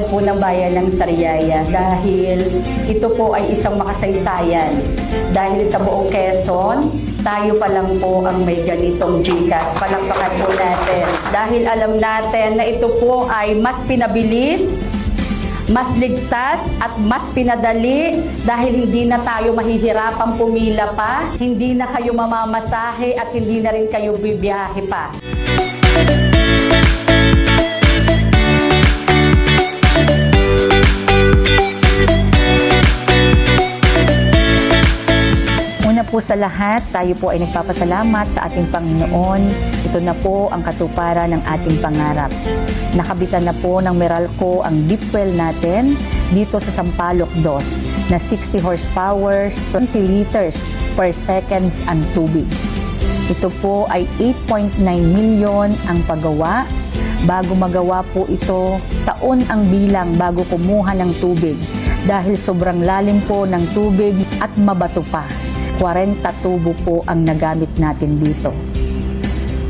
kababayan po ng bayan ng Sariaya dahil ito po ay isang makasaysayan. Dahil sa buong Quezon, tayo pa lang po ang may ganitong GCash. Palakpakan po natin. Dahil alam natin na ito po ay mas pinabilis, mas ligtas at mas pinadali dahil hindi na tayo mahihirapang pumila pa, hindi na kayo mamamasahe at hindi na rin kayo bibiyahe pa. Una po sa lahat, tayo po ay nagpapasalamat sa ating Panginoon. Ito na po ang katuparan ng ating pangarap. Nakabitan na po ng Meralco ang deep well natin dito sa Sampaloc 2 na 60 horsepower, 20 liters per seconds ang tubig. Ito po ay 8.9 million ang paggawa. Bago magawa po ito, taon ang bilang bago kumuha ng tubig dahil sobrang lalim po ng tubig at mabato pa. 40 tubo po ang nagamit natin dito.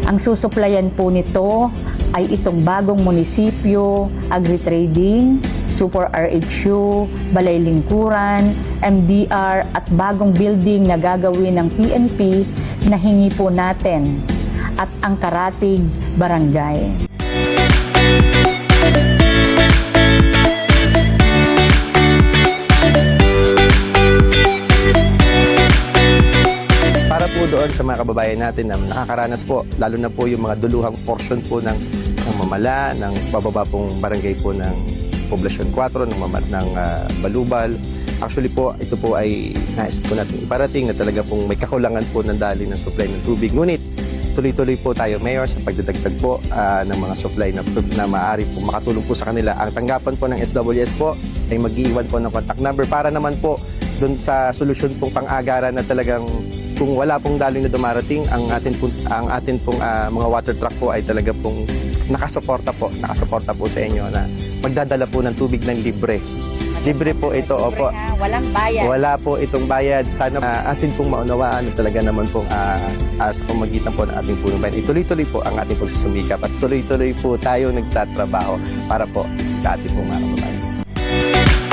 Ang susuplayan po nito ay itong bagong munisipyo, agri-trading, super RHU, balay lingkuran, MDR at bagong building na gagawin ng PNP na hingi po natin at ang Karatig Barangay. Doon sa mga kababayan natin na nakakaranas po, lalo na po yung mga duluhang portion po ng Mamala, ng bababa pong barangay po ng Poblasyon 4, ng Balubal. Actually po, ito po ay nais po natin iparating na talaga pong may kakulangan po ng dali ng supply ng tubig. Ngunit, tuloy-tuloy po tayo, Mayor, sa pagdadagdag po ng mga supply na maaari po makatulong po sa kanila. Ang tanggapan po ng SWS po ay mag-iwan po ng contact number para naman po doon sa solusyon pong pang-agaran na talagang kung wala pong daloy na dumarating, ang atin pong mga water truck po ay talaga pong nakasuporta po sa inyo na magdadala po ng tubig ng libre. Libre po ito, opo. Walang bayad. Wala po itong bayad. Sana atin pong maunawaan na talaga naman pong sa pamagitan po ng ating punong bayan. Ituloy-tuloy po ang ating pagsusumikap at tuloy-tuloy po tayo nagtatrabaho para po sa ating pong mga kababayan.